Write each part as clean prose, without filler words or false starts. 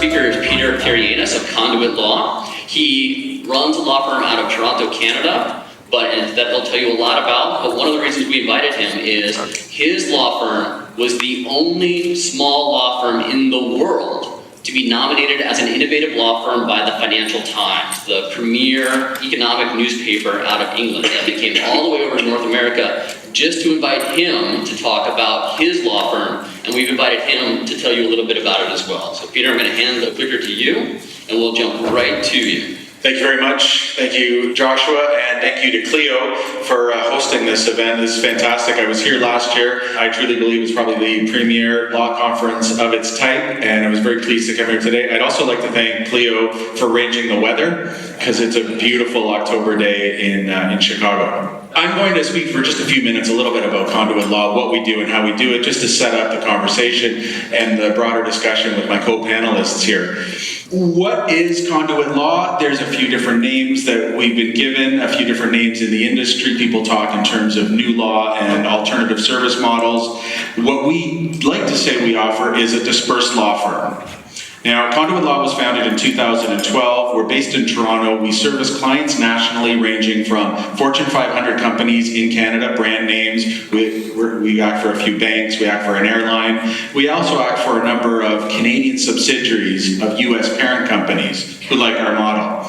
speaker is Peter Carayiannis of Conduit Law. He runs a law firm out of Toronto, Canada, and that he'll tell you a lot about. But one of the reasons we invited him is his law firm was the only small law firm in the world to be nominated as an innovative law firm by the Financial Times, the premier economic newspaper out of England. And they came all the way over to North America just to invite him to talk about his law firm, and we've invited him to tell you a little bit about it as well. So Peter, I'm going to hand the clicker to you, and we'll jump right to you. Thank you very much. Thank you, Joshua, and thank you to Clio for hosting this event. This is fantastic. I was here last year. I truly believe it's probably the premier law conference of its type, and I was very pleased to come here today. I'd also like to thank Clio for arranging the weather, because it's a beautiful October day in Chicago. I'm going to speak for just a few minutes a little bit about Conduit Law, what we do and how we do it, just to set up the conversation and the broader discussion with my co-panelists here. What is Conduit Law? There's a few different names that we've been given, a few different names in the industry. People talk in terms of new law and alternative service models. What we like to say we offer is a dispersed law firm. Now, Conduit Law was founded in 2012. We're based in Toronto. We service clients nationally, ranging from Fortune 500 companies in Canada, brand names. We act for a few banks. We act for an airline. We also act for a number of Canadian subsidiaries of U.S. parent companies who like our model.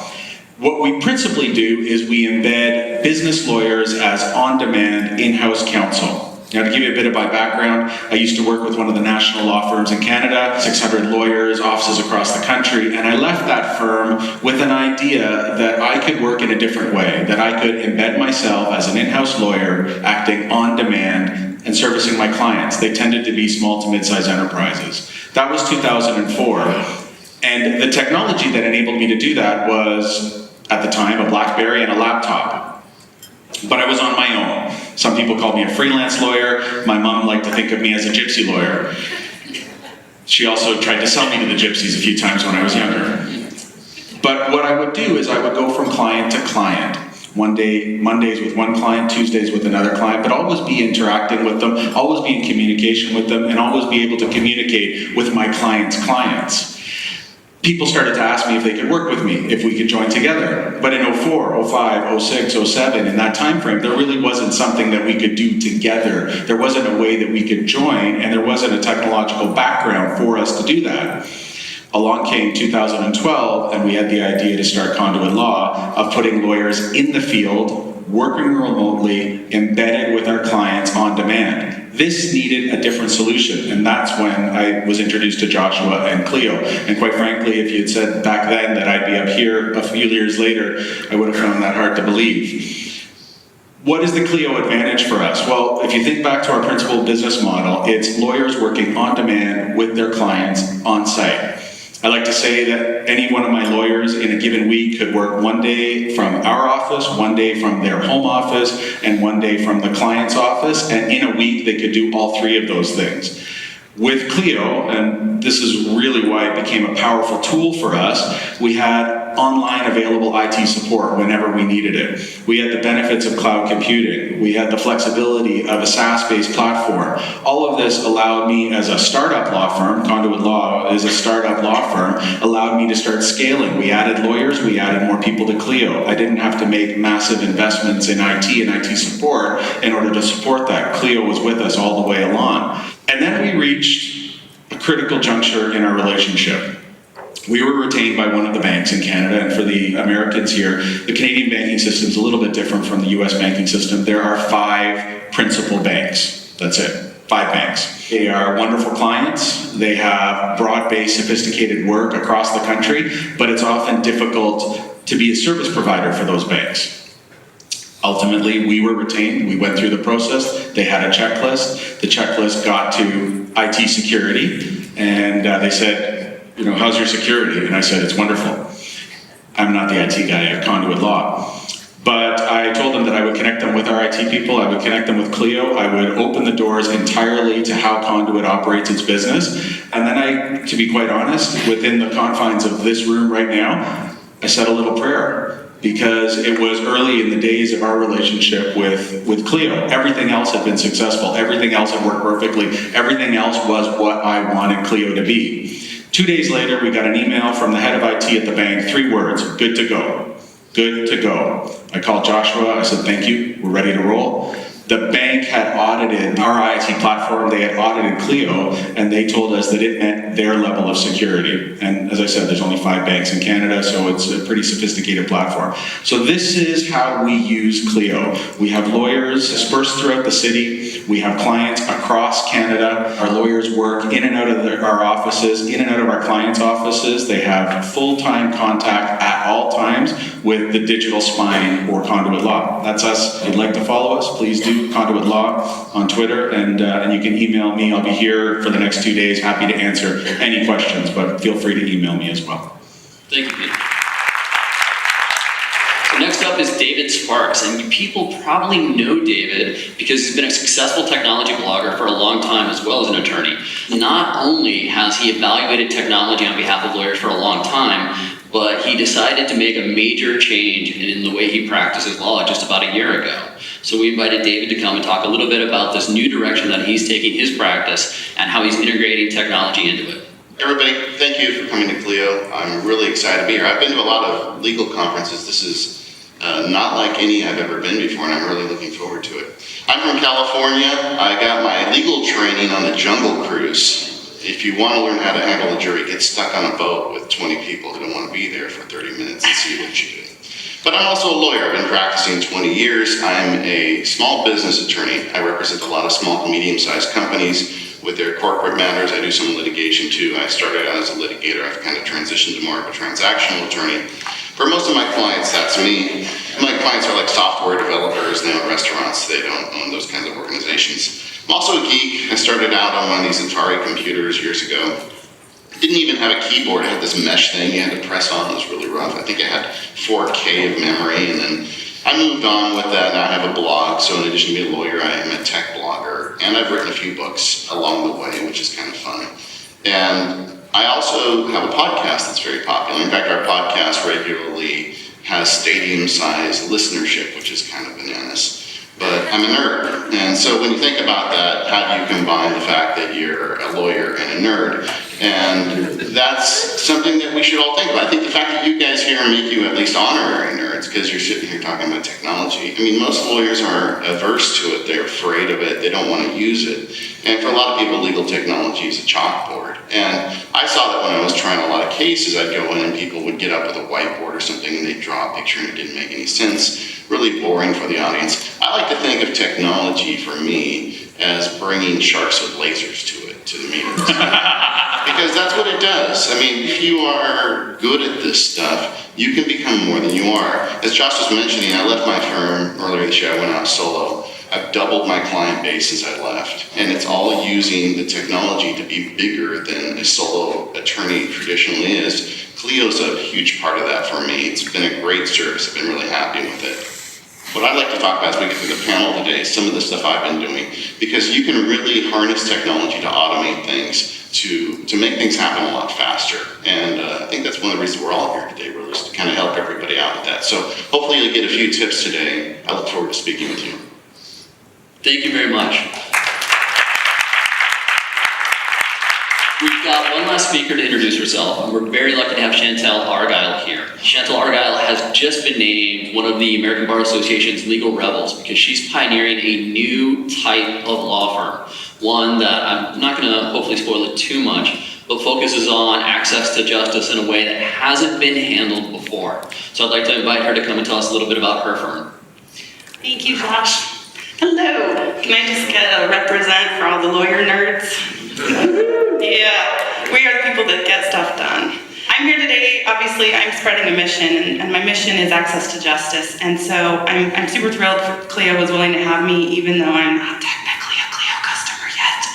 What we principally do is we embed business lawyers as on-demand in-house counsel. Now, to give you a bit of my background, I used to work with one of the national law firms in Canada, 600 lawyers, offices across the country, and I left that firm with an idea that I could work in a different way, that I could embed myself as an in-house lawyer, acting on demand and servicing my clients. They tended to be small to mid-sized enterprises. That was 2004, and the technology that enabled me to do that was, at the time, a BlackBerry and a laptop. But I was on my own. Some people called me a freelance lawyer. My mom liked to think of me as a gypsy lawyer. She also tried to sell me to the gypsies a few times when I was younger. But what I would do is I would go from client to client. One day, Mondays with one client, Tuesdays with another client, but always be interacting with them, always be in communication with them, and always be able to communicate with my clients' clients. People started to ask me if they could work with me, if we could join together. But in 04, 05, 06, 07, in that time frame, there really wasn't something that we could do together. There wasn't a way that we could join, and there wasn't a technological background for us to do that. Along came 2012, and we had the idea to start Conduit Law, of putting lawyers in the field, working remotely, embedded with our clients on demand. This needed a different solution, and that's when I was introduced to Joshua and Clio. And quite frankly, if you had said back then that I'd be up here a few years later, I would have found that hard to believe. What is the Clio advantage for us? Well, if you think back to our principal business model, it's lawyers working on demand with their clients on site. I like to say that any one of my lawyers in a given week could work one day from our office, one day from their home office, and one day from the client's office, and in a week they could do all three of those things. With Clio, and this is really why it became a powerful tool for us, we had online available IT support whenever we needed it. We had the benefits of cloud computing. We had the flexibility of a SaaS-based platform. All of this allowed me, as a startup law firm, Conduit Law is a startup law firm, allowed me to start scaling. We added lawyers, we added more people to Clio. I didn't have to make massive investments in IT and IT support in order to support that. Clio was with us all the way along. And then we reached a critical juncture in our relationship. We were retained by one of the banks in Canada, and for the Americans here, the Canadian banking system is a little bit different from the US banking system. There are 5 principal banks. That's it. 5 banks. They are wonderful clients. They have broad-based, sophisticated work across the country, but it's often difficult to be a service provider for those banks. Ultimately, we were retained. We went through the process. They had a checklist. The checklist got to IT security, and they said, how's your security? And I said, it's wonderful. I'm not the IT guy at Conduit Law. But I told them that I would connect them with our IT people, I would connect them with Clio, I would open the doors entirely to how Conduit operates its business. And then to be quite honest, within the confines of this room right now, I said a little prayer. Because it was early in the days of our relationship with Clio. Everything else had been successful. Everything else had worked perfectly. Everything else was what I wanted Clio to be. 2 days later, we got an email from the head of IT at the bank, 3 words, good to go. Good to go. I called Joshua, I said, thank you, we're ready to roll. The bank had audited our IT platform, they had audited Clio, and they told us that it met their level of security. And as I said, there's only 5 banks in Canada, so it's a pretty sophisticated platform. So this is how we use Clio. We have lawyers dispersed throughout the city. We have clients across Canada. Our lawyers work in and out of our offices, in and out of our clients' offices. They have full-time contact at all times with the digital spine or Conduit Law. That's us. If you'd like to follow us, please do. Conduit Law on Twitter, and you can email me. I'll be here for the next 2 days, happy to answer any questions, but feel free to email me as well. Thank you, Peter. So next up is David Sparks, and people probably know David because he's been a successful technology blogger for a long time as well as an attorney. Not only has he evaluated technology on behalf of lawyers for a long time, but he decided to make a major change in the way he practices law just about a year ago. So we invited David to come and talk a little bit about this new direction that he's taking his practice and how he's integrating technology into it. Everybody, thank you for coming to Clio. I'm really excited to be here. I've been to a lot of legal conferences. This is not like any I've ever been before, and I'm really looking forward to it. I'm from California. I got my legal training on the Jungle Cruise. If you want to learn how to handle a jury, get stuck on a boat with 20 people who don't want to be there for 30 minutes and see what you do. But I'm also a lawyer. I've been practicing 20 years. I'm a small business attorney. I represent a lot of small to medium-sized companies with their corporate matters. I do some litigation too. I started out as a litigator. I've kind of transitioned to more of a transactional attorney. For most of my clients, that's me. My clients are like software developers, they own restaurants, they don't own those kinds of organizations. I'm also a geek. I started out on one of these Atari computers years ago. Didn't even have a keyboard. It had this mesh thing you had to press on. It was really rough. I think it had 4K of memory, and then I moved on with that. Now I have a blog, so in addition to being a lawyer, I am a tech blogger, and I've written a few books along the way, which is kind of fun. And I also have a podcast that's very popular. In fact, our podcast regularly has stadium-sized listenership, which is kind of bananas. But I'm a nerd, and so when you think about that, how do you combine the fact that you're a lawyer and a nerd? And that's something that we should all think about. I think the fact that you guys here make you at least honorary nerds because you're sitting here talking about technology. I mean, most lawyers are averse to it. They're afraid of it. They don't want to use it. And for a lot of people, legal technology is a chalkboard. And I saw that when I was trying a lot of cases, I'd go in and people would get up with a whiteboard or something and they'd draw a picture and it didn't make any sense. Really boring for the audience. I like to think of technology for me as bringing sharks with lasers to the meetings. Because that's what it does. I mean, if you are good at this stuff, you can become more than you are. As Josh was mentioning, I left my firm earlier this year. I went out solo. I've doubled my client base since I left. And it's all using the technology to be bigger than a solo attorney traditionally is. Clio's a huge part of that for me. It's been a great service. I've been really happy with it. What I'd like to talk about as we get to the panel today is some of the stuff I've been doing, because you can really harness technology to automate things, to make things happen a lot faster. And I think that's one of the reasons we're all here today, really, is to kind of help everybody out with that. So hopefully you'll get a few tips today. I look forward to speaking with you. Thank you very much. We've got one last speaker to introduce herself, and we're very lucky to have Shantelle Argyle here. Shantelle Argyle has just been named one of the American Bar Association's legal rebels because she's pioneering a new type of law firm, one that I'm not going to hopefully spoil it too much, but focuses on access to justice in a way that hasn't been handled before. So I'd like to invite her to come and tell us a little bit about her firm. Thank you, Josh. Hello. Can I just get a represent for all the lawyer nerds? Yeah, we are the people that get stuff done. I'm here today, obviously, I'm spreading a mission, and my mission is access to justice. And so I'm super thrilled Clio was willing to have me, even though I'm not technically a Clio customer yet.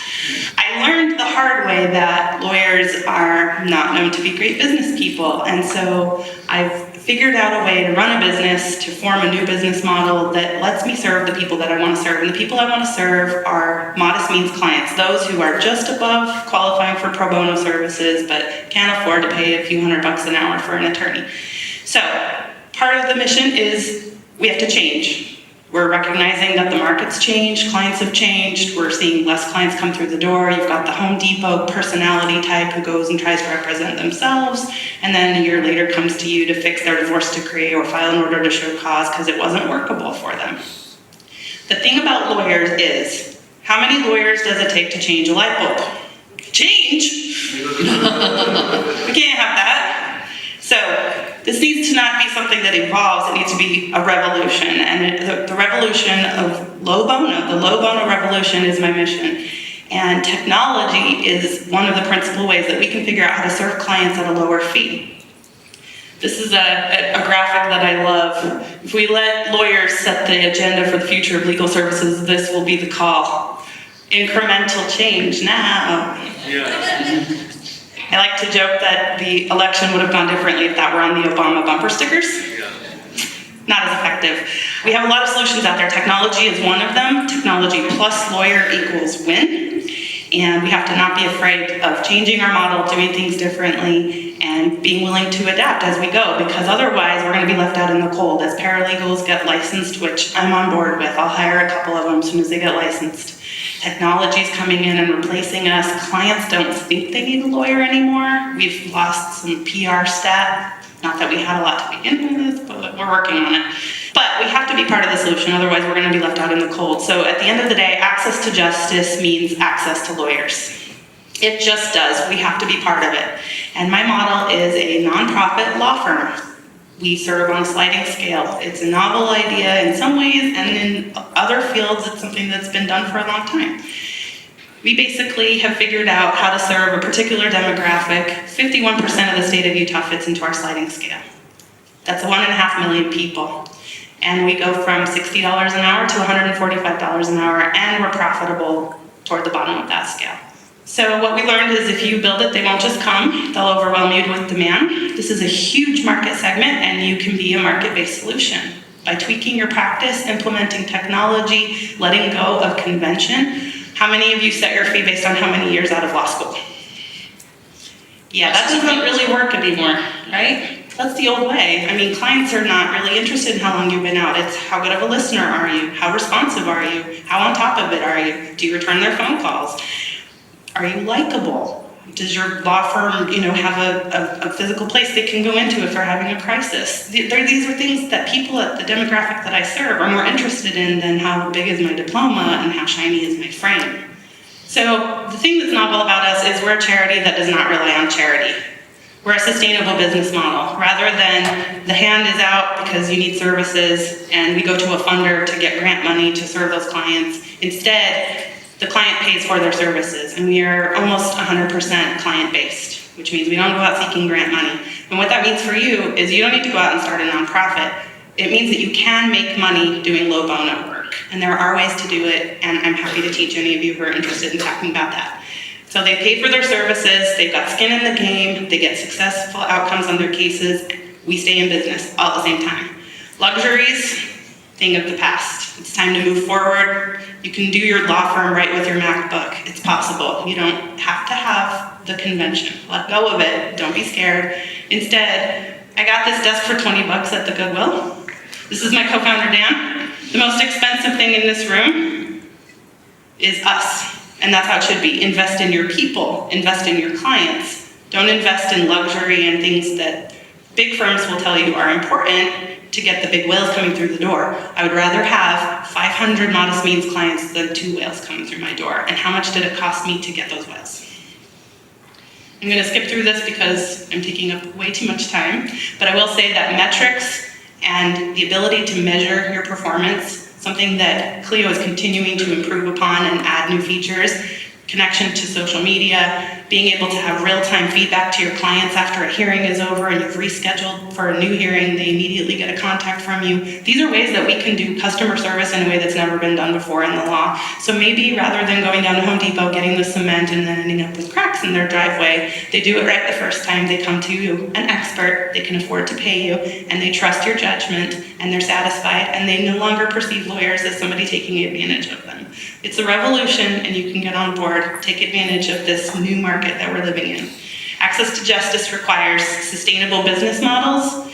I learned the hard way that lawyers are not known to be great business people. And so I've figured out a way to run a business, to form a new business model that lets me serve the people that I want to serve. And the people I want to serve are modest means clients, those who are just above qualifying for pro bono services, but can't afford to pay a few $100 an hour for an attorney. So part of the mission is we have to change. We're recognizing that the market's changed, clients have changed, we're seeing less clients come through the door. You've got the Home Depot personality type who goes and tries to represent themselves, and then a year later comes to you to fix their divorce decree or file an order to show cause because it wasn't workable for them. The thing about lawyers is, how many lawyers does it take to change a light bulb? Change? We can't have that. So this needs to not be something that evolves, it needs to be a revolution. And the revolution of low bono, the low bono revolution is my mission. And technology is one of the principal ways that we can figure out how to serve clients at a lower fee. This is a graphic that I love. If we let lawyers set the agenda for the future of legal services, this will be the call. Incremental change now. Yeah. I like to joke that the election would have gone differently if that were on the Obama bumper stickers. Yeah. Not as effective. We have a lot of solutions out there. Technology is one of them. Technology plus lawyer equals win. And we have to not be afraid of changing our model, doing things differently, and being willing to adapt as we go, because otherwise we're going to be left out in the cold. As paralegals get licensed, which I'm on board with, I'll hire a couple of them as soon as they get licensed. Technology's coming in and replacing us. Clients don't think they need a lawyer anymore. We've lost some PR stat. Not that we had a lot to begin with, but we're working on it. But we have to be part of the solution, otherwise we're going to be left out in the cold. So at the end of the day, access to justice means access to lawyers. It just does. We have to be part of it. And my model is a nonprofit law firm. We serve on a sliding scale. It's a novel idea in some ways, and in other fields, it's something that's been done for a long time. We basically have figured out how to serve a particular demographic. 51% of the state of Utah fits into our sliding scale. That's 1.5 million people. And we go from $60 an hour to $145 an hour, and we're profitable toward the bottom of that scale. So what we learned is if you build it, they won't just come, they'll overwhelm you with demand. This is a huge market segment, and you can be a market-based solution. By tweaking your practice, implementing technology, letting go of convention. How many of you set your fee based on how many years out of law school? Yeah, that doesn't really work anymore, right? That's the old way. I mean, clients are not really interested in how long you've been out. It's how good of a listener are you? How responsive are you? How on top of it are you? Do you return their phone calls? Are you likable? Does your law firm, have a physical place they can go into if they're having a crisis? These are things that people at the demographic that I serve are more interested in than how big is my diploma and how shiny is my frame. So the thing that's novel about us is we're a charity that does not rely on charity. We're a sustainable business model. Rather than the hand is out because you need services and we go to a funder to get grant money to serve those clients. Instead, the client pays for their services, and we are almost 100% client-based, which means we don't go out seeking grant money. And what that means for you is you don't need to go out and start a nonprofit. It means that you can make money doing low bono work, and there are ways to do it, and I'm happy to teach any of you who are interested in talking about that. So they pay for their services, they've got skin in the game, they get successful outcomes on their cases, we stay in business all at the same time. Luxuries, thing of the past. It's time to move forward. You can do your law firm right with your MacBook. It's possible. You don't have to have the convention. Let go of it. Don't be scared. Instead, I got this desk for $20 at the Goodwill. This is my co-founder, Dan. The most expensive thing in this room is us. And that's how it should be. Invest in your people. Invest in your clients. Don't invest in luxury and things that big firms will tell you are important to get the big whales coming through the door. I would rather have 500 modest means clients than 2 whales coming through my door. And how much did it cost me to get those whales? I'm going to skip through this because I'm taking up way too much time, but I will say that metrics and the ability to measure your performance, something that Clio is continuing to improve upon and add new features, connection to social media, being able to have real-time feedback to your clients after a hearing is over and you've rescheduled for a new hearing, they immediately get a contact from you. These are ways that we can do customer service in a way that's never been done before in the law. So maybe rather than going down to Home Depot, getting the cement and then ending up with cracks in their driveway, they do it right the first time. They come to you, an expert, they can afford to pay you, and they trust your judgment, and they're satisfied, and they no longer perceive lawyers as somebody taking advantage of them. It's a revolution, and you can get on board, take advantage of this new market that we're living in. Access to justice requires sustainable business models,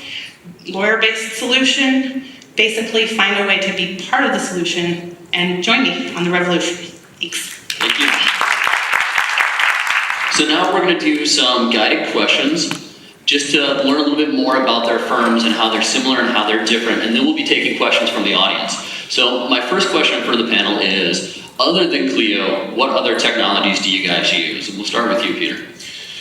lawyer-based solution, basically find a way to be part of the solution and join me on the revolution. Thanks. Thank you. So now we're going to do some guided questions just to learn a little bit more about their firms and how they're similar and how they're different, and then we'll be taking questions from the audience. So my first question for the panel is, other than Clio, what other technologies do you guys use? And we'll start with you, Peter.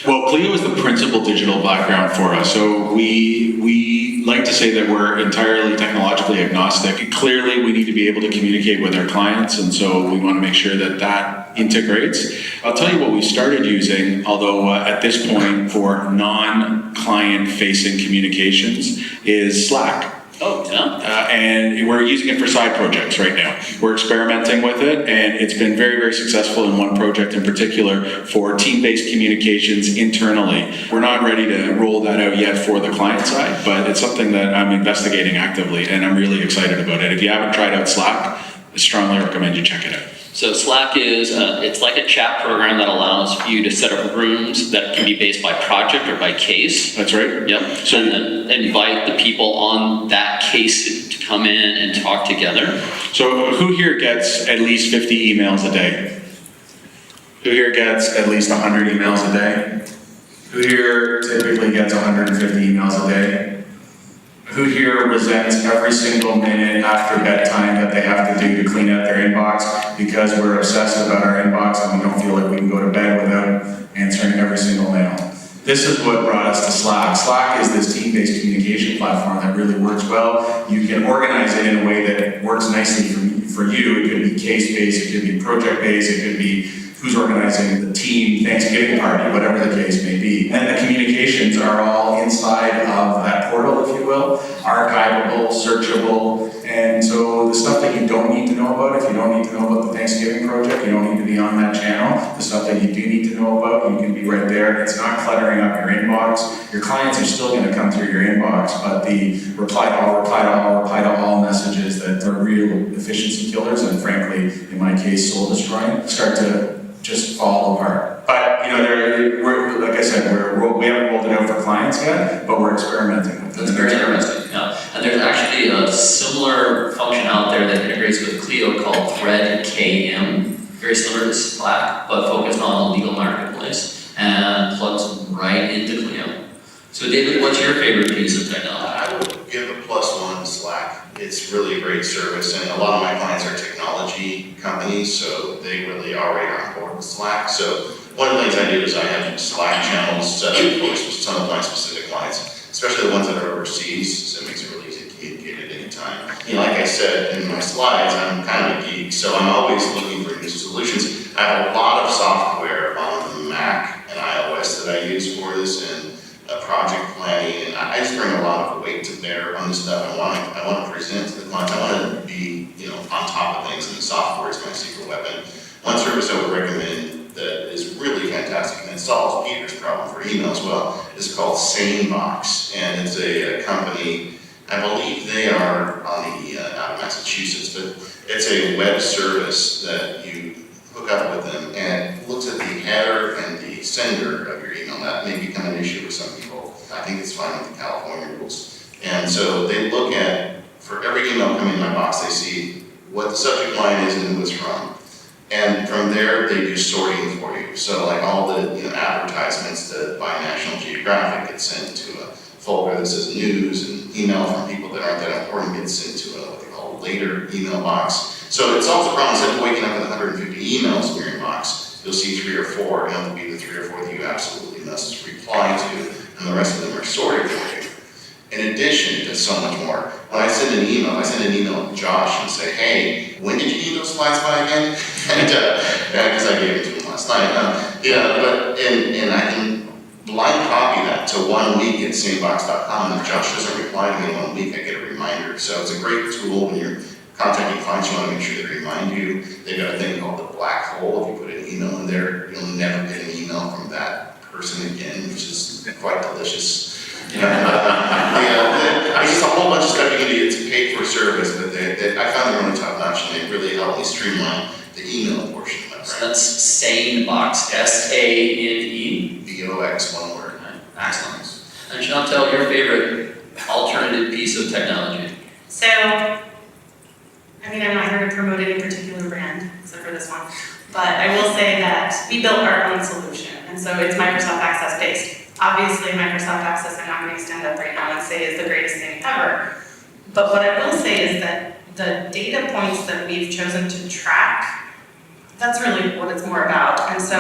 Well, Clio is the principal digital background for us, so we like to say that we're entirely technologically agnostic. Clearly, we need to be able to communicate with our clients, and so we want to make sure that that integrates. I'll tell you what we started using, although at this point for non-client facing communications, is Slack. Oh, yeah. And we're using it for side projects right now. We're experimenting with it, and it's been very, very successful in one project in particular for team-based communications internally. We're not ready to roll that out yet for the client side, but it's something that I'm investigating actively, and I'm really excited about it. If you haven't tried out Slack, I strongly recommend you check it out. So Slack is, it's like a chat program that allows you to set up rooms that can be based by project or by case. That's right. Yep. So and then invite the people on that case to come in and talk together. So who here gets at least 50 emails a day? Who here gets at least 100 emails a day? Who here typically gets 150 emails a day? Who here resents every single minute after bedtime that they have to do to clean out their inbox because we're obsessed about our inbox and we don't feel like we can go to bed without answering every single mail? This is what brought us to Slack. Slack is this team-based communication platform that really works well. You can organize it in a way that works nicely for you. It could be case-based, it could be project-based, it could be who's organizing the team Thanksgiving party, whatever the case may be. And the communications are all inside of that portal, if you will, archivable, searchable, and so the stuff that you don't need to know about, if you don't need to know about the Thanksgiving project, you don't need to be on that channel. The stuff that you do need to know about, you can be right there. It's not cluttering up your inbox. Your clients are still going to come through your inbox, but the reply to all messages that are real efficiency killers, and frankly, in my case, soul destroying, start to just fall apart. But we're like I said, we haven't rolled it out for clients yet, but we're experimenting with it. That's very interesting. Yeah. And there's actually a similar function out there that integrates with Clio called Thread KM, very similar to Slack, but focused on the legal marketplace and plugs right into Clio. So David, what's your favorite piece of technology? I would give a +1 to Slack. It's really a great service, and a lot of my clients are technology companies, so they really already are on board with Slack. So one of the things I do is I have Slack channels set up for some of my specific clients, especially the ones that are overseas, so it makes it really easy to communicate at any time. Like I said in my slides, I'm kind of a geek, so I'm always looking for new solutions. I have a lot of software on the Mac and iOS that I use for this, and project planning, and I just bring a lot of weight to bear on this stuff. I want to present to the clients. I want to be, on top of things, and the software is my secret weapon. One service I would recommend that is really fantastic, and it solves Peter's problem for email as well, is called SaneBox, and it's a company, I believe they are on the out of Massachusetts, but it's a web service that you hook up with them, and it looks at the header and the sender of your email. That may become an issue with some people. I think it's fine with the California rules. And so they look at, for every email coming in my box, they see what the subject line is and who it's from. And from there, they do sorting for you. So like all the advertisements that by National Geographic get sent to a folder that says news, and email from people that aren't that important gets sent to what they call a later email box. So it solves the problem. Instead of waking up with 150 emails in your inbox, you'll see 3 or 4, and it'll be the 3 or 4 that you absolutely must reply to, and the rest of them are sorted for you. In addition, there's so much more. When I send an email, to Josh and say, hey, when did you need those slides by again? And because I gave it to him last night. And I can blind copy that to 1 week at sanebox.com, and if Josh doesn't reply to me in 1 week, I get a reminder. So it's a great tool when you're contacting clients. You want to make sure they remind you. They've got a thing called the black hole. If you put an email in there, you'll never get an email from that person again, which is quite delicious. There's just a whole bunch of stuff you can do to pay for service, but I found them really top notch, and they really helped me streamline the email portion of my practice. So that's SaneBox, SANE? BOX, one word. Excellent. And Shantelle, your favorite alternative piece of technology? So, I mean, I'm not here to promote any particular brand, except for this one, but I will say that we built our own solution, and so it's Microsoft Access based. Obviously, Microsoft Access, I'm not going to stand up right now and say is the greatest thing ever, but what I will say is that the data points that we've chosen to track, that's really what it's more about. And so,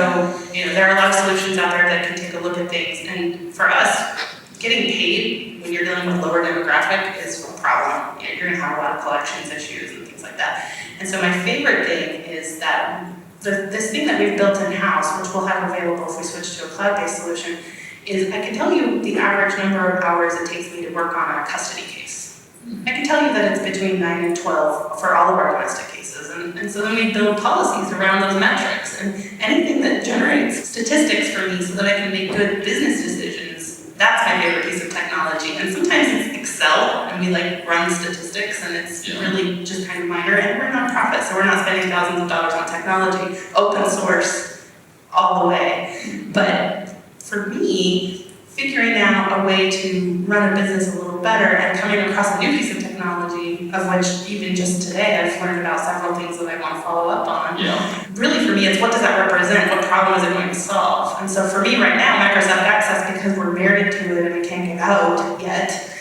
there are a lot of solutions out there that can take a look at things, and for us, getting paid when you're dealing with lower demographic is a problem. You're gonna have a lot of collections issues and things like that. And so my favorite thing is that this thing that we've built in-house, which we'll have available if we switch to a cloud-based solution, is I can tell you the average number of hours it takes me to work on a custody case. I can tell you that it's between 9 and 12 for all of our domestic cases. And so then we build policies around those metrics, and anything that generates statistics for me so that I can make good business decisions, that's my favorite piece of technology. And sometimes it's Excel, and we run statistics, and it's really just kind of minor, and we're a nonprofit, so we're not spending thousands of dollars on technology, open source all the way. But for me, figuring out a way to run a business a little better and coming across a new piece of technology, of which even just today I've learned about several things that I want to follow up on. Really for me, it's what does that represent? What problem is it going to solve? And so for me right now, Microsoft Access, because we're married to it and we can't get out yet,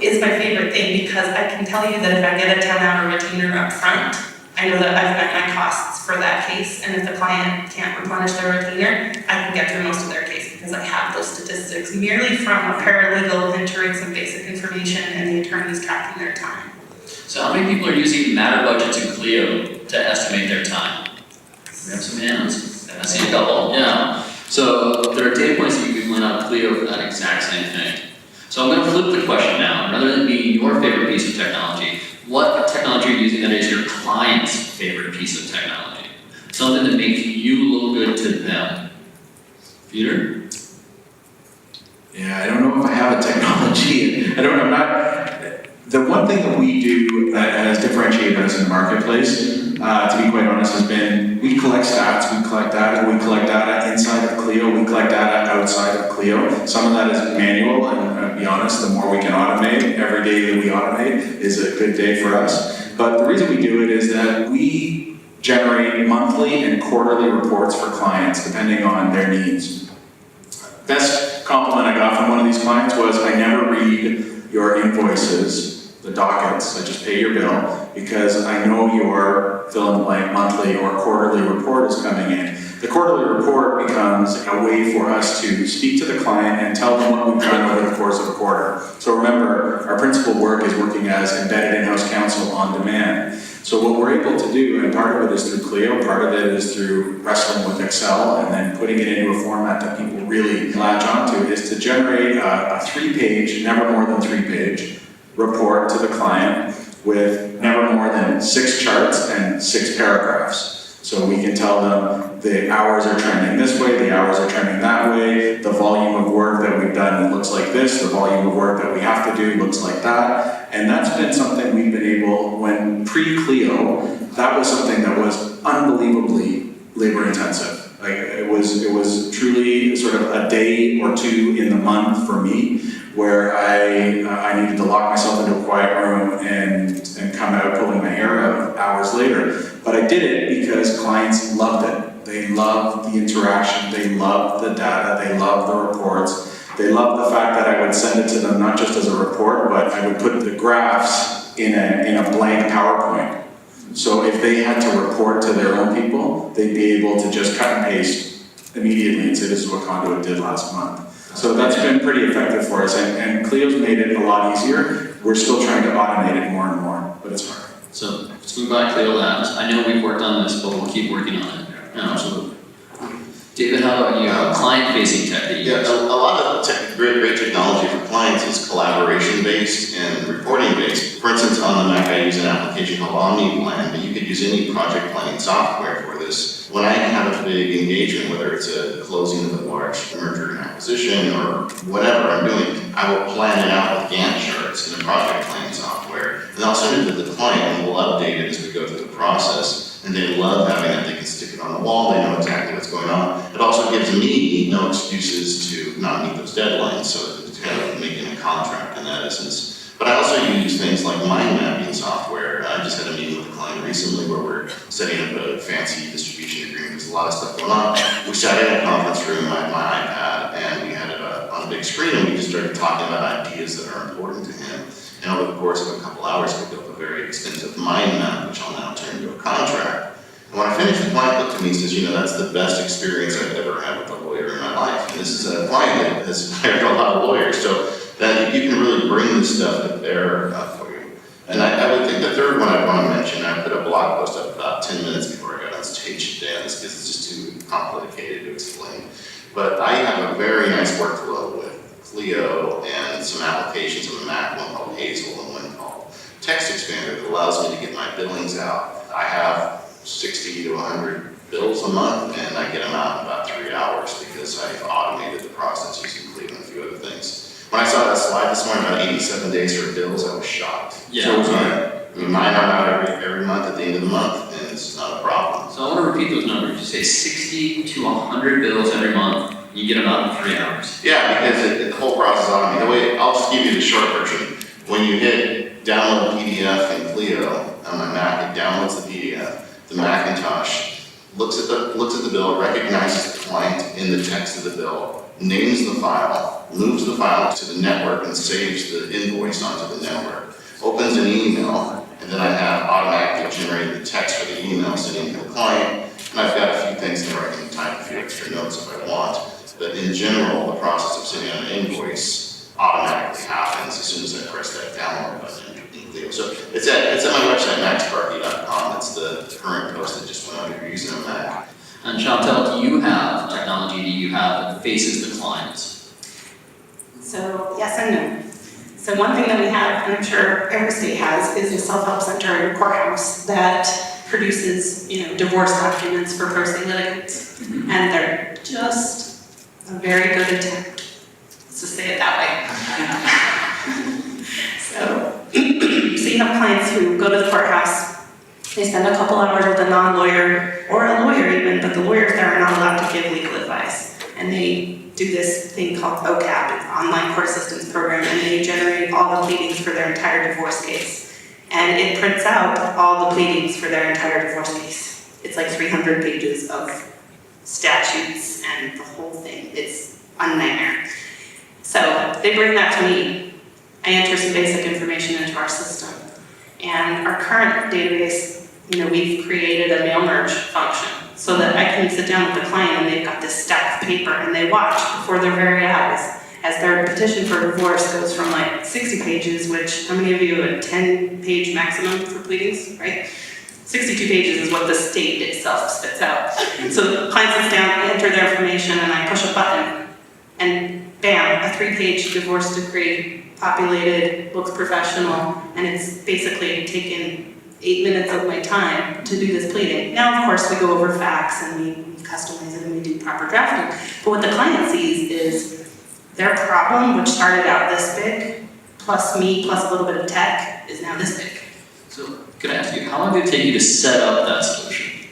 is my favorite thing, because I can tell you that if I get a 10-hour retainer up front, I know that I've met my costs for that case, and if the client can't replenish their retainer, I can get through most of their case because I have those statistics merely from a paralegal entering some basic information and the attorneys tracking their time. So how many people are using Matter Budgets and Clio to estimate their time? We have some hands. I see a couple, yeah. So there are data points that you can point out Clio for that exact same thing. So I'm going to flip the question now. Rather than being your favorite piece of technology, what technology are you using that is your client's favorite piece of technology? Something that makes you look good to them. Peter? Yeah, I don't know if I have a technology. I'm not. The one thing that we do that has differentiated us in the marketplace, to be quite honest, has been we collect stats, we collect data inside of Clio, we collect data outside of Clio. Some of that is manual, and to be honest, the more we can automate, every day that we automate is a good day for us. But the reason we do it is that we generate monthly and quarterly reports for clients depending on their needs. Best compliment I got from one of these clients was, I never read your invoices, the dockets, I just pay your bill, because I know your fill-in-the-blank monthly or quarterly report is coming in. The quarterly report becomes a way for us to speak to the client and tell them what we've done over the course of a quarter. So remember, our principal work is working as embedded in-house counsel on demand. So what we're able to do, and part of it is through Clio, part of it is through wrestling with Excel and then putting it into a format that people really latch onto, is to generate a 3-page, never more than 3-page report to the client with never more than 6 charts and 6 paragraphs. So we can tell them the hours are trending this way, the hours are trending that way, the volume of work that we've done looks like this, the volume of work that we have to do looks like that. And that's been something we've been able, when pre-Clio, that was something that was unbelievably labor intensive. It was truly sort of a day or two in the month for me, where I needed to lock myself into a quiet room and come out pulling my hair out hours later. But I did it because clients loved it. They loved the interaction, they loved the data, they loved the reports. They loved the fact that I would send it to them not just as a report, but I would put the graphs in a blank PowerPoint. So if they had to report to their own people, they'd be able to just cut and paste immediately and say, this is what Conduit did last month. So that's been pretty effective for us, and Clio's made it a lot easier. We're still trying to automate it more and more, but it's hard. So let's move back to Clio Labs. I know we've worked on this, but we'll keep working on it. No, absolutely. David, how about you? Client-facing tech that you use? A lot of great technology for clients is collaboration-based and reporting-based. For instance, on the Mac, I use an application called OmniPlan, but you could use any project planning software for this. When I have a big engagement, whether it's a closing of a large merger and acquisition or whatever I'm doing, I will plan it out with Gantt charts in the project planning software. And I'll send it to the client and we'll update it as we go through the process. And they love having that. They can stick it on the wall. They know exactly what's going on. It also gives me no excuses to not meet those deadlines. So it's kind of like making a contract in that essence. But I also use things like mind mapping software. I just had a meeting with a client recently where we're setting up a fancy distribution agreement. There's a lot of stuff going on. We sat in a conference room, I had my iPad, and we had it on a big screen, and we just started talking about ideas that are important to him. And over the course of a couple hours, we built a very extensive mind map, which I'll now turn into a contract. And when I finished, the client looked at me and says, you know, that's the best experience I've ever had with a lawyer in my life. And this is a client that has hired a lot of lawyers, so that you can really bring this stuff to bear for you. And I would think the third one I want to mention, I put a blog post up about 10 minutes before I got on stage today on this because it's just too complicated to explain. But I have a very nice workflow with Clio and some applications on the Mac, one called Hazel and one called Text Expander that allows me to get my billings out. I have 60 to 100 bills a month, and I get them out in about 3 hours because I've automated the process using Clio and a few other things. When I saw that slide this morning about 87 days for bills, I was shocked. Yeah. So was I. I mean, mine are out every month at the end of the month, and it's not a problem. So I want to repeat those numbers. You say 60 to 100 bills every month. You get them out in 3 hours. Yeah, because the whole process is automated. The way, I'll just give you the short version. When you hit download PDF in Clio on my Mac, it downloads the PDF. The Macintosh looks at the bill, recognizes the client in the text of the bill, names the file, moves the file to the network and saves the invoice onto the network, opens an email, and then I have automatically generated the text for the email sending to the client, and I've got a few things there I can type a few extra notes if I want. But in general, the process of sending out an invoice automatically happens as soon as I press that download button in Clio. So it's at my website, maxparkey.com. It's the current post that just went out if you're using a Mac. And Shantelle, do you have technology that faces the clients? So yes and no. So one thing that we have, and I'm sure every state has, is a self-help center in a courthouse that produces, divorce documents for pro se litigants. And they're just a very good attempt. Let's just say it that way. So you have clients who go to the courthouse, they spend a couple hours with a non-lawyer, or a lawyer even, but the lawyers there are not allowed to give legal advice. And they do this thing called OCAP, it's Online Court Assistance Program, and they generate all the pleadings for their entire divorce case. And it prints out all the pleadings for their entire divorce case. It's like 300 pages of statutes and the whole thing. It's a nightmare. So they bring that to me. I enter some basic information into our system. And our current database, we've created a mail merge function so that I can sit down with the client and they've got this stack of paper and they watch before their very eyes as their petition for divorce goes from like 60 pages, which how many of you have a 10-page maximum for pleadings, right? 62 pages is what the state itself spits out. So the client sits down, I enter their information, and I push a button, and bam, a 3-page divorce decree, populated, looks professional, and it's basically taken 8 minutes of my time to do this pleading. Now, of course, we go over facts, and we customize it, and we do proper drafting. But what the client sees is their problem, which started out this big, plus me, plus a little bit of tech, is now this big. So, could I ask you, how long did it take you to set up that solution?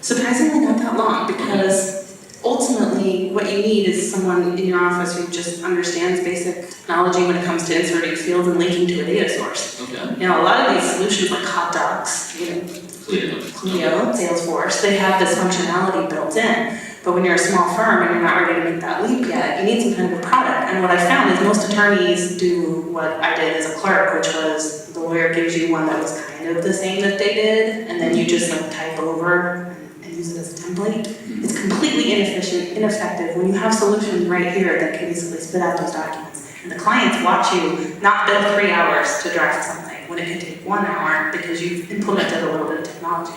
Surprisingly, not that long, because ultimately what you need is someone in your office who just understands basic technology when it comes to inserting fields and linking to a data source. Okay. A lot of these solutions like hot docs, Clio, Salesforce, they have this functionality built in. But when you're a small firm and you're not ready to make that leap yet, you need some kind of a product. And what I found is most attorneys do what I did as a clerk, which was the lawyer gives you one that was kind of the same that they did, and then you just type over and use it as a template. It's completely inefficient, ineffective when you have solutions right here that can basically spit out those documents. And the clients watch you not bill 3 hours to draft something when it can take 1 hour because you've implemented a little bit of technology.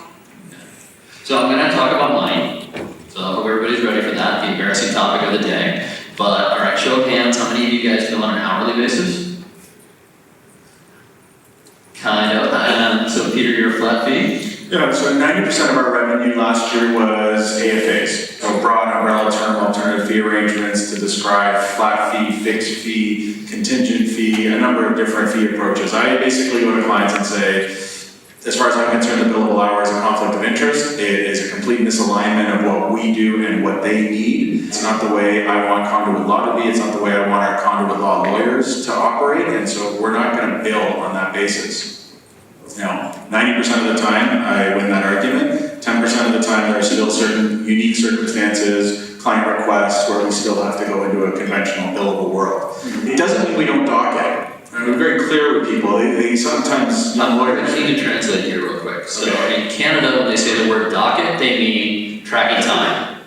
So I'm going to talk about mine. So I hope everybody's ready for that, the embarrassing topic of the day. But all right, show of hands, how many of you guys bill on an hourly basis? Kind of. So Peter, you're a flat fee? Yeah, so 90% of our revenue last year was AFAs, so broad umbrella term alternative fee arrangements to describe flat fee, fixed fee, contingent fee, a number of different fee approaches. I basically go to clients and say, as far as I'm concerned, the billable hour is a conflict of interest. It is a complete misalignment of what we do and what they need. It's not the way I want conduit law to be. It's not the way I want our conduit law lawyers to operate. And so we're not going to bill on that basis. Now, 90% of the time I win that argument. 10% of the time there are still certain unique circumstances, client requests, where we still have to go into a conventional billable world. It doesn't mean we don't docket. We're very clear with people. They sometimes young lawyers. I need to translate here real quick. So in Canada, when they say the word docket, they mean tracking time.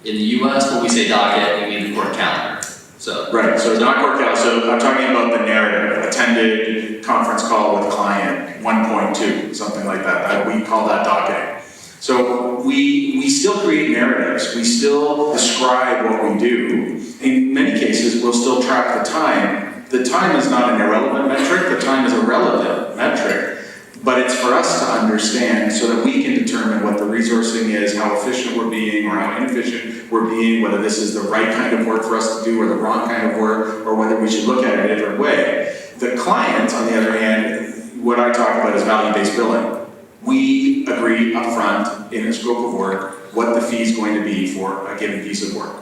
In the US, when we say docket, we mean the court calendar. So Right, so it's not court calendar. So I'm talking about the narrative. Attended conference call with client 1.2, something like that. We call that docketing. So we still create narratives. We still describe what we do. In many cases, we'll still track the time. The time is not an irrelevant metric, the time is a relevant metric, but it's for us to understand so that we can determine what the resourcing is, how efficient we're being or how inefficient we're being, whether this is the right kind of work for us to do or the wrong kind of work, or whether we should look at it a different way. The client, on the other hand, what I talk about is value-based billing. We agree upfront in a scope of work what the fee is going to be for a given piece of work.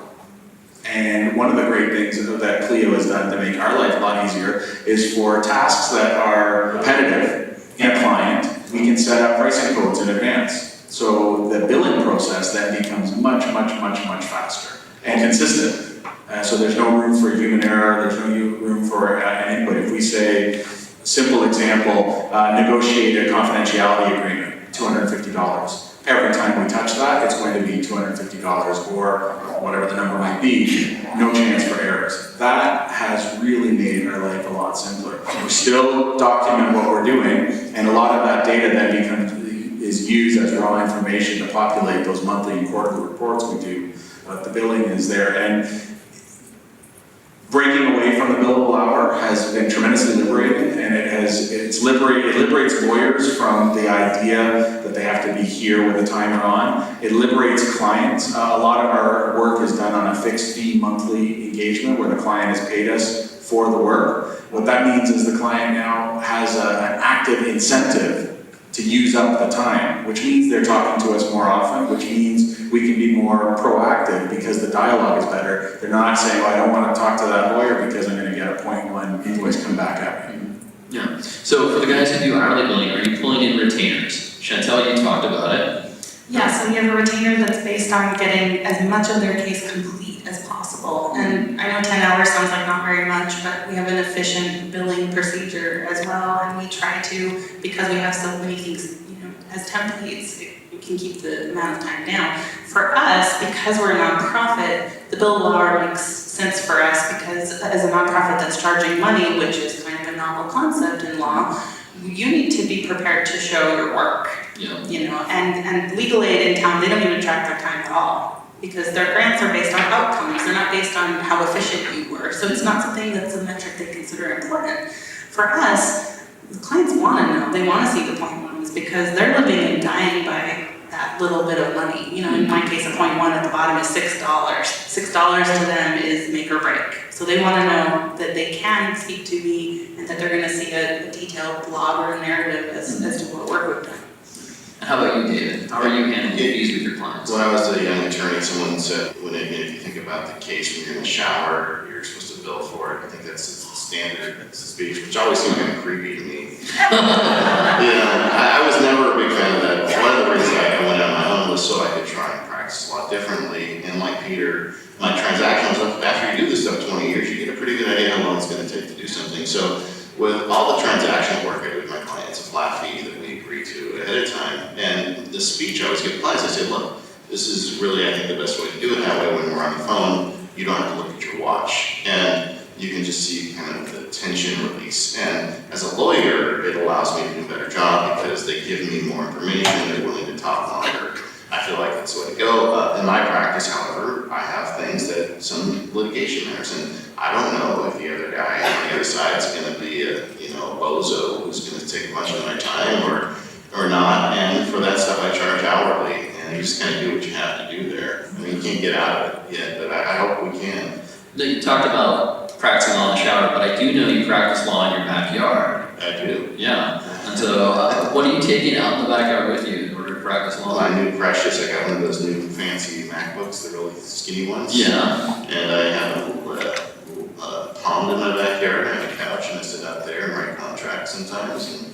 And one of the great things that Clio has done to make our life a lot easier is for tasks that are repetitive in a client, we can set up pricing codes in advance. So the billing process then becomes much faster and consistent. So there's no room for human error, there's no room for an input. If we say, simple example, negotiate a confidentiality agreement, $250. Every time we touch that, it's going to be $250 or whatever the number might be. No chance for errors. That has really made our life a lot simpler. We still document what we're doing, and a lot of that data then is used as raw information to populate those monthly and quarterly reports we do. But the billing is there, and breaking away from the billable hour has been tremendously liberating, and it liberates lawyers from the idea that they have to be here with a timer on. It liberates clients. A lot of our work is done on a fixed fee monthly engagement where the client has paid us for the work. What that means is the client now has an active incentive to use up the time, which means they're talking to us more often, which means we can be more proactive because the dialogue is better. They're not saying, I don't want to talk to that lawyer because I'm going to get a 0.1 invoice come back at me. yeah. So for the guys who do hourly billing, are you pulling in retainers? Shantelle, you talked about it. Yeah, so we have a retainer that's based on getting as much of their case complete as possible. And I know 10 hours sounds like not very much, but we have an efficient billing procedure as well. And we try to, because we have so many things, as templates, we can keep the amount of time down. For us, because we're a nonprofit, the billable hour makes sense for us because as a nonprofit that's charging money, which is kind of a novel concept in law, you need to be prepared to show your work. Yeah. And legal aid in town, they don't even track their time at all because their grants are based on outcomes. They're not based on how efficient you were. So it's not something that's a metric they consider important. For us, the clients want to know. They want to see the 0.1s because they're living and dying by that little bit of money. In my case, a 0.1 at the bottom is $6. $6 to them is make or break. So they want to know that they can speak to me and that they're going to see a detailed blog or a narrative as to what work we've done. And how about you, David? How are you handling fees with your clients? When I was a young attorney, someone said, if you think about the case when you're in the shower, you're supposed to bill for it. I think that's the standard speech, which always seemed kind of creepy to me. I was never a big fan of that. One of the reasons I went on my own was so I could try and practice a lot differently. And like Peter, my transactions, after you do this stuff 20 years, you get a pretty good idea how long it's going to take to do something. So with all the transaction work I do with my clients, a flat fee that we agree to ahead of time. And the speech I always give clients, I say, look, this is really, I think, the best way to do it. That way, when we're on the phone, you don't have to look at your watch. And you can just see kind of the tension release. And as a lawyer, it allows me to do a better job because they give me more information, they're willing to talk longer. I feel like that's the way to go. In my practice, however, I have things that some litigation matters, and I don't know if the other guy on the other side is going to be a bozo who's going to take much of my time or not. And for that stuff, I charge hourly, and you just kind of do what you have to do there. I mean, you can't get out of it yet, but I hope we can. You talked about practicing law in the shower, but I do know you practice law in your backyard. I do. Yeah. And so, what are you taking out in the backyard with you in order to practice Well, law? I knew Precious. I got one of those new fancy MacBooks, the really skinny ones. Yeah. And I have a little pond in my backyard. I have a couch, and I sit out there and write contracts sometimes. And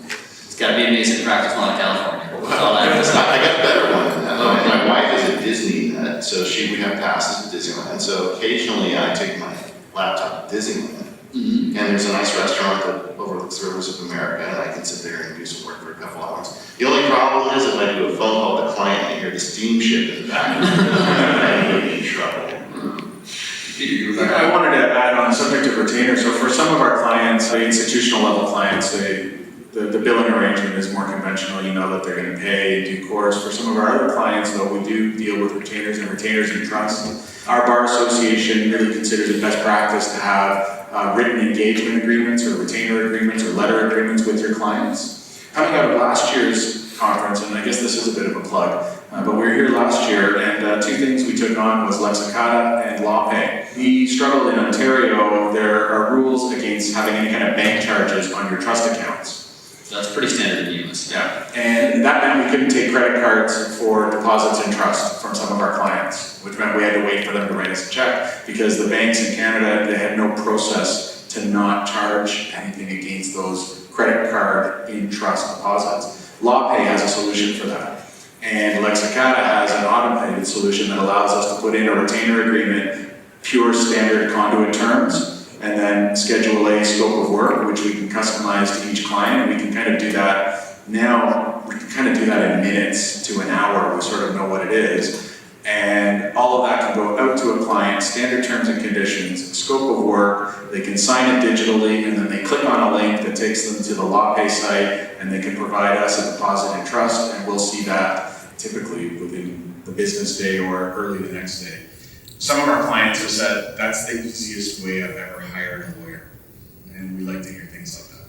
It's got to be amazing to practice law in California. That's all I have to say. I got a better one than that. Okay. My wife is a Disney nut, so we have passes to Disneyland. So occasionally I take my laptop to Disneyland. Mhm. And there's a nice restaurant that overlooks the rivers of America, and I can sit there and do some work for a couple hours. The only problem is if I do a phone call to the client and I hear the steamship in the background, I'm going to be in trouble. Peter, you were back. I wanted to add on the subject of retainers. So for some of our clients, the institutional level clients, the billing arrangement is more conventional. You know that they're going to pay in due course. For some of our other clients, though, we do deal with retainers and retainers in trust. Our bar association really considers it best practice to have written engagement agreements or retainer agreements or letter agreements with your clients. Coming out of last year's conference, and I guess this is a bit of a plug, but we were here last year, and two things we took on was Lexicata and LawPay. We struggled in Ontario. There are rules against having any kind of bank charges on your trust accounts. That's pretty standard in the US. Yeah, and that meant we couldn't take credit cards for deposits in trust from some of our clients, which meant we had to wait for them to write us a check because the banks in Canada, they had no process to not charge anything against those credit card in trust deposits. LawPay has a solution for that. And Lexicata has an automated solution that allows us to put in a retainer agreement, pure standard Conduit terms, and then schedule a scope of work, which we can customize to each client. We can kind of do that now, we can kind of do that in minutes to an hour. We sort of know what it is. And all of that can go out to a client, standard terms and conditions, scope of work. They can sign it digitally, and then they click on a link that takes them to the LawPay site, and they can provide us a deposit in trust, and we'll see that typically within the business day or early the next day. Some of our clients have said that's the easiest way I've ever hired a lawyer, and we like to hear things like that.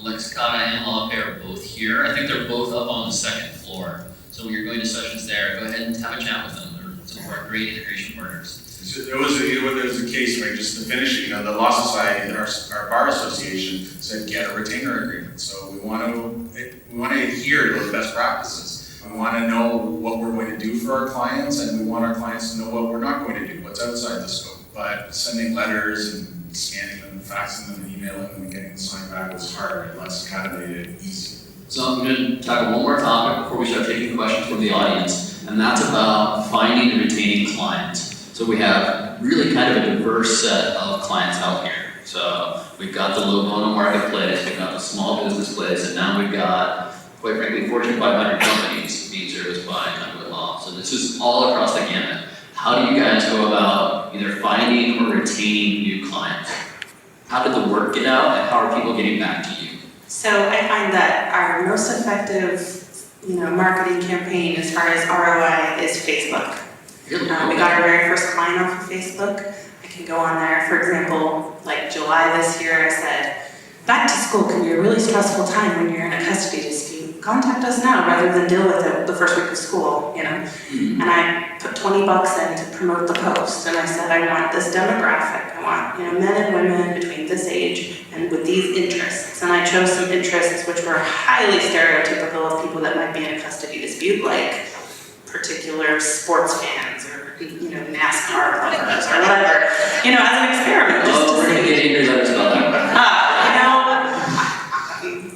Lexicata and LawPay are both here. I think they're both up on the second floor. So when you're going to sessions there, go ahead and have a chat with them. They're some of our great integration partners. There was a case, right, just to finish it, the Law Society, our bar association said get a retainer agreement. So we want to adhere to those best practices. We want to know what we're going to do for our clients, and we want our clients to know what we're not going to do, what's outside the scope. But sending letters and scanning them, faxing them, and emailing them, and getting them signed back was hard, and Lexicata made it easy. So I'm going to tackle one more topic before we start taking questions from the audience, and that's about finding and retaining clients. So we have really kind of a diverse set of clients out here. So we've got the low volume marketplace, we've got the small business place, and now we've got, quite frankly, Fortune 500 companies being serviced by Conduit Law. So this is all across the gamut. How do you guys go about either finding or retaining new clients? How did the word get out, and how are people getting back to you? So I find that our most effective, marketing campaign as far as ROI is Facebook. Really? We got our very first client off of Facebook. I can go on there, for example, like July this year, I said, back to school can be a really stressful time when you're in a custody dispute. Contact us now rather than deal with it the first week of school, Mm-hmm. And I put $20 in to promote the post, and I said, I want this demographic. I want, men and women between this age and with these interests. And I chose some interests which were highly stereotypical of people that might be in a custody dispute, like particular sports fans or, NASCAR lovers or whatever, as an experiment. We're going to get angry letters about that.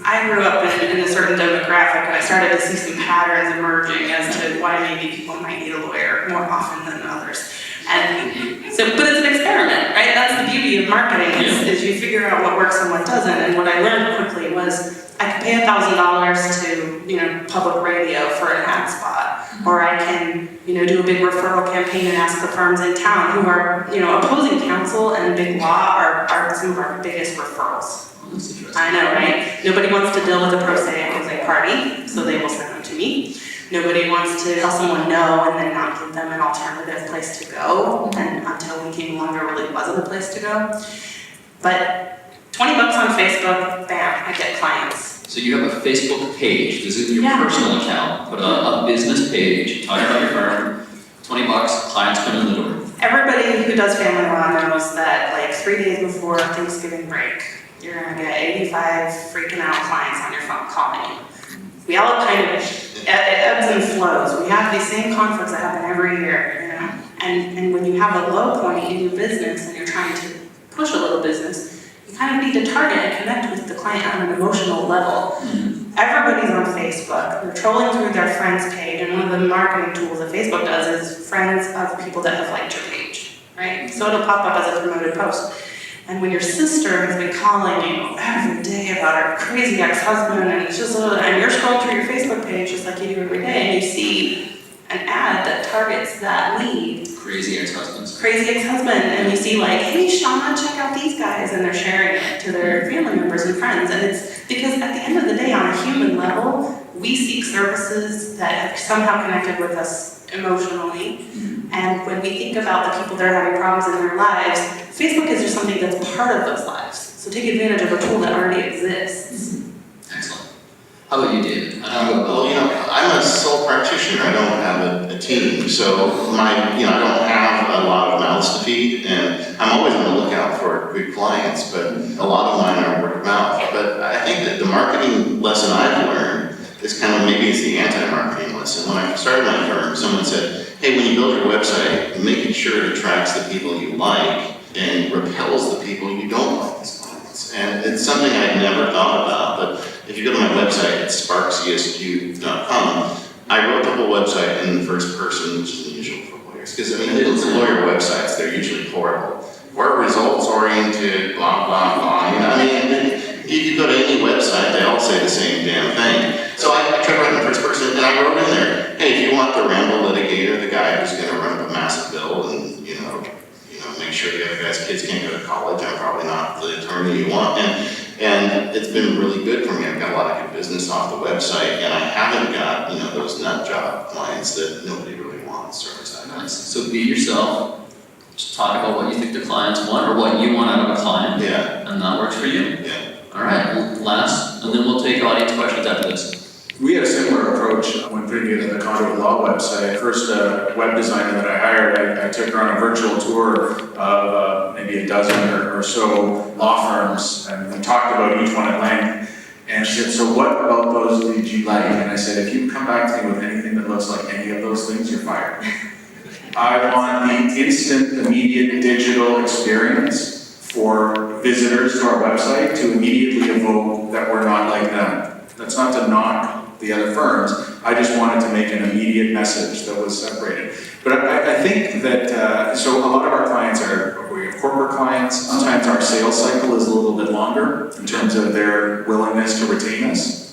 I grew up in a certain demographic, and I started to see some patterns emerging as to why maybe people might need a lawyer more often than others. And so, but it's an experiment, right? That's the beauty of marketing is you figure out what works and what doesn't. And what I learned quickly was I could pay $1,000 to, public radio for an ad spot, or I can, do a big referral campaign and ask the firms in town who are, opposing counsel and big law are some of our biggest referrals. That's interesting. I know, right? Nobody wants to deal with a pro se opposing party, so they will send them to me. Nobody wants to tell someone no and then not give them an alternative place to go, and until we came along, there really wasn't a place to go. But $20 on Facebook, bam, I get clients. So you have a Facebook page. This isn't your personal account, but a business page. Talk about your firm. $20, clients come in the door. Everybody who does family law knows that 3 days before Thanksgiving break, you're gonna get 85 freaking out clients on your phone calling you. We all kind of, it ebbs and flows. We have these same conflicts that happen every year, you know? And when you have a low point in your business and you're trying to push a little business, you kind of need to target and connect with the client on an emotional level. Everybody's on Facebook. They're trolling through their friends page, and one of the marketing tools that Facebook does is friends of people that have liked your page, right? So it'll pop up as a promoted post. And when your sister has been calling you every day about her crazy ex-husband, and it's just and you're scrolling through your Facebook page just like you do every day, and you see an ad that targets that lead. Crazy ex-husbands. Crazy ex-husband, and you see like, hey Shauna, check out these guys, and they're sharing it to their family members and friends. And it's because at the end of the day, on a human level, we seek services that have somehow connected with us emotionally. And when we think about the people that are having problems in their lives, Facebook is just something that's part of those lives. So take advantage of a tool that already exists. Excellent. How about you, David? Well, you know, I'm a sole practitioner. I don't have a team, so I don't have a lot of mouths to feed, and I'm always on the lookout for good clients, but a lot of mine are word of mouth. But I think that the marketing lesson I've learned is kind of maybe it's the anti-marketing lesson. When I started my firm, someone said, hey, when you build your website, making sure it attracts the people you like and repels the people you don't like as clients. And it's something I'd never thought about, but if you go to my website, it's sparksesq.com. I wrote the whole website in the first person, which is unusual for lawyers, because I mean, it's lawyer websites, they're usually horrible. We're results-oriented, blah, blah, blah. You know, I mean, if you go to any website, they all say the same damn thing. So I tried writing the first person, and I wrote in there, hey, if you want the ramble litigator, the guy who's going to run up a massive bill and, make sure the other guy's kids can't go to college, I'm probably not the attorney you want. And it's been really good for me. I've got a lot of good business off the website, and I haven't got, those nut job clients that nobody really wants. Nice. So be yourself. Just talk about what you think the clients want or what you want out of a client. Yeah. And that works for you? Yeah. All right, last, and then we'll take audience questions after this. We had a similar approach when putting together the Conduit Law website. First web designer that I hired, I took her on a virtual tour of maybe a dozen or so law firms, and we talked about each one at length. And she said, so what about those did you like? And I said, if you come back to me with anything that looks like any of those things, you're fired. I want the instant, immediate digital experience for visitors to our website to immediately evoke that we're not like them. That's not to knock the other firms. I just wanted to make an immediate message that was separated. But I think that, so a lot of our clients we have corporate clients. Sometimes our sales cycle is a little bit longer in terms of their willingness to retain us.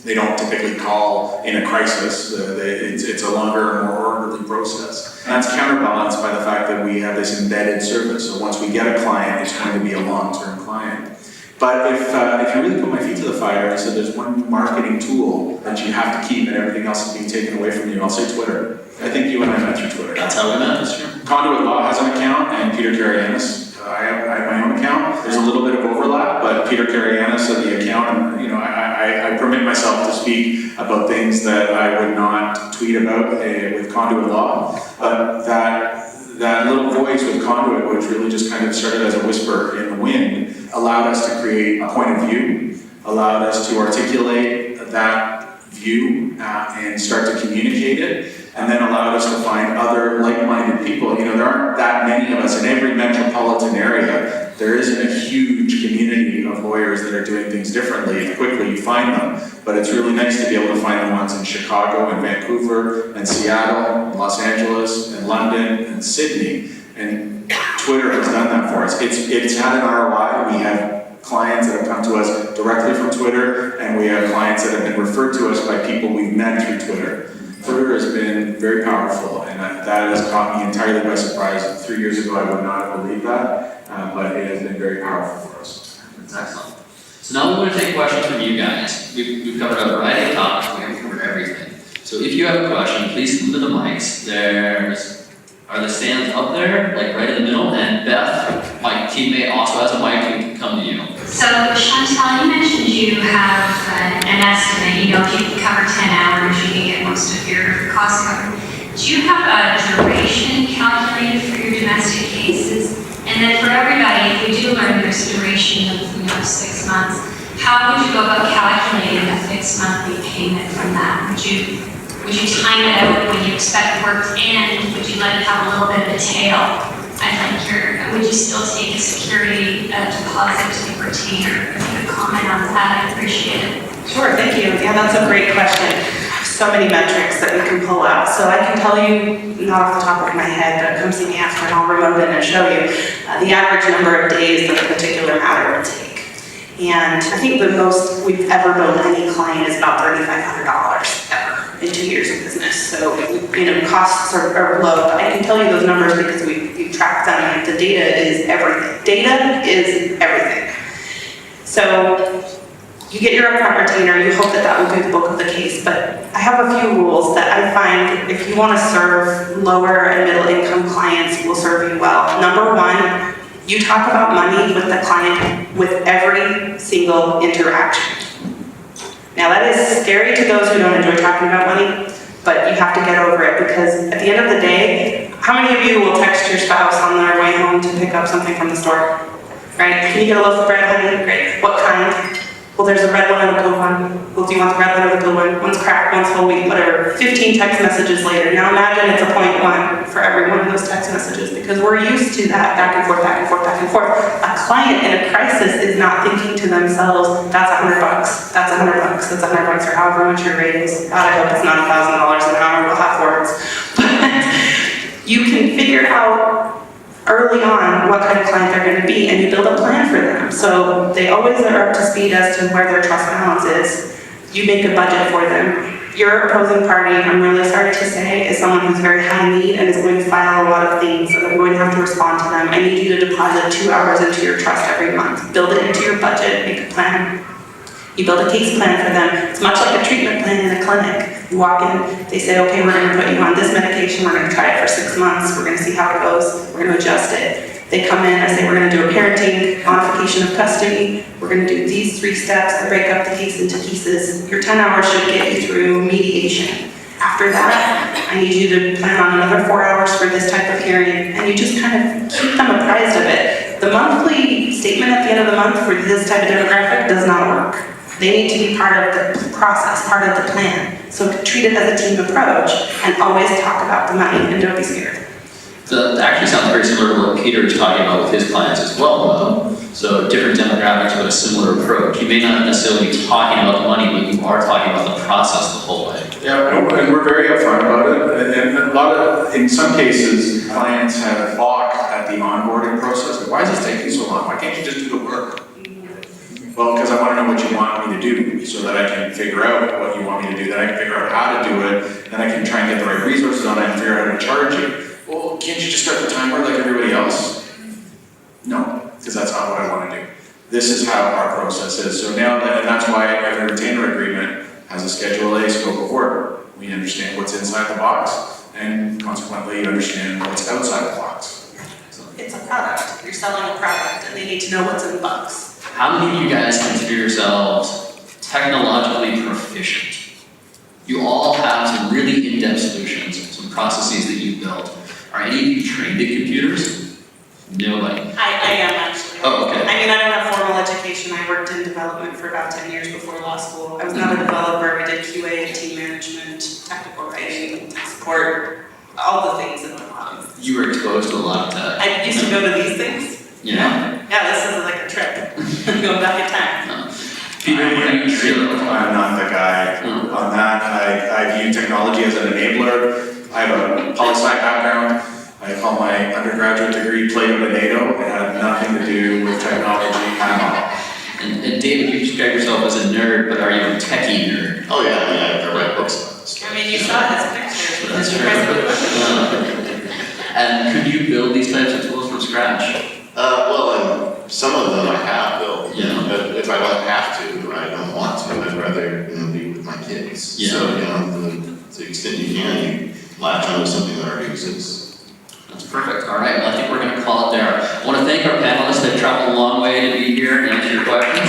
They don't typically call in a crisis. It's a longer, more orderly process. And that's counterbalanced by the fact that we have this embedded service. So once we get a client, it's going to be a long-term client. But if you really put my feet to the fire and said there's one marketing tool that you have to keep and everything else is being taken away from you, I'll say Twitter. I think you and I met through Twitter. That's how we met, that's true. Conduit Law has an account, and Peter Carayiannis, I have my own account. There's a little bit of overlap, but Peter Carayiannis of the account, and I permit myself to speak about things that I would not tweet about with Conduit Law. But that little voice with Conduit, which really just kind of started as a whisper in the wind, allowed us to create a point of view, allowed us to articulate that view and start to communicate it, and then allowed us to find other like-minded people. There aren't that many of us in every metropolitan area. There isn't a huge community of lawyers that are doing things differently, and quickly you find them. But it's really nice to be able to find the ones in Chicago and Vancouver and Seattle and Los Angeles and London and Sydney. And Twitter has done that for us. It's had an ROI. We have clients that have come to us directly from Twitter, and we have clients that have been referred to us by people we've met through Twitter. Twitter has been very powerful, and that has caught me entirely by surprise. 3 years ago, I would not have believed that, but it has been very powerful for us. That's excellent. So now we want to take questions from you guys. We've covered a variety of topics. We haven't covered everything. So if you have a question, please come to the mics. Are the stands up there, like right in the middle? And Beth, my teammate, also has a mic who can come to you. So Shantelle, you mentioned you have an estimate. If you cover 10 hours, you can get most of your costs covered. Do you have a duration calculated for your domestic cases? And then for everybody, if we do learn this duration of 6 months, how would you go about calculating a fixed monthly payment from that? Would you time it out when you expect work to end? Would you let it have a little bit of a tail? Would you still take a security deposit to the retainer? If you could comment on that, I appreciate it. Sure, thank you. Yeah, that's a great question. So many metrics that we can pull out. So I can tell you, not off the top of my head, but come see me after and I'll remote in and show you the average number of days that a particular matter will take. And I think the most we've ever billed any client is about $3,500 ever in 2 years of business. So, costs are low. But I can tell you those numbers because we track them. And the data is everything. Data is everything. So you get your upfront retainer, you hope that will do the bulk of the case, but I have a few rules that I find if you want to serve lower and middle income clients will serve you well. Number one, you talk about money with the client with every single interaction. Now that is scary to those who don't enjoy talking about money, but you have to get over it because at the end of the day, how many of you will text your spouse on their way home to pick up something from the store? Right? Can you get a loaf of bread, honey? Great. What kind? Well, there's a red one and a blue one. Well, do you want the red one or the blue one? One's cracked, one's whole wheat, whatever. 15 text messages later. Now imagine it's a 0.1 for every one of those text messages because we're used to that back and forth, back and forth, back and forth. A client in a crisis is not thinking to themselves, that's $100, that's $100, that's $100, or however much your rate is. God, I hope it's not $1,000 an hour, we'll have words. But you can figure out early on what kind of client they're going to be, and you build a plan for them. So they always are up to speed as to where their trust balance is. You make a budget for them. Your opposing party, I'm really sorry to say, is someone who's very high need and is going to file a lot of things, and I'm going to have to respond to them. I need you to deposit 2 hours into your trust every month. Build it into your budget, make a plan. You build a case plan for them. It's much like a treatment plan in a clinic. You walk in, they say, okay, we're going to put you on this medication, we're going to try it for 6 months, we're going to see how it goes, we're going to adjust it. They come in, I say, we're going to do a parenting, modification of custody, we're going to do these 3 steps, I break up the case into pieces. Your 10 hours should get you through mediation. After that, I need you to plan on another 4 hours for this type of hearing, and you just kind of keep them apprised of it. The monthly statement at the end of the month for this type of demographic does not work. They need to be part of the process, part of the plan. So treat it as a team approach and always talk about the money and don't be scared. So that actually sounds very similar to what Peter is talking about with his clients as well, though. So different demographics, but a similar approach. You may not necessarily be talking about the money, but you are talking about the process the whole way. Yeah, and we're very upfront about it. And a lot of, in some cases, clients have balked at the onboarding process. Why is this taking so long? Why can't you just do the work? Well, because I want to know what you want me to do so that I can figure out what you want me to do, then I can figure out how to do it, then I can try and get the right resources on it and figure out how to charge you. Well, can't you just start the timer like everybody else? No, because that's not what I want to do. This is how our process is. So now, and that's why every retainer agreement has a Schedule A scope of work. We understand what's inside the box, and consequently, you understand what's outside the box. So it's a product. You're selling a product, and they need to know what's in the box. How many of you guys consider yourselves technologically proficient? You all have some really in-depth solutions, some processes that you've built. Are any of you trained in computers? Nobody. I am actually. Oh, okay. I mean, I don't have formal education. I worked in development for about 10 years before law school. I was not a developer. I did QA, team management, technical writing, support, all the things in the bottom. You were exposed to a lot of tech. I used to go to these things. Yeah. Yeah, this is like a trip. Going back in time. Peter, what do you feel? I'm not the guy on that. I view technology as an enabler. I have a poli-sci background. I call my undergraduate degree Play-Doh to NATO. It had nothing to do with technology at all. And David, you describe yourself as a nerd, but are you a techie nerd? Oh yeah, I mean, I write books about this. I mean, you saw his picture. That's true. And could you build these types of tools from scratch? Well, and some of them I have built. Yeah. But if I don't have to, I don't want to. I'd rather be with my kids. Yeah. So to the extent you can, you latch onto something that already exists. That's perfect. All right. Well, I think we're going to call it there. I want to thank our panelists. They've traveled a long way to be here and answer your questions.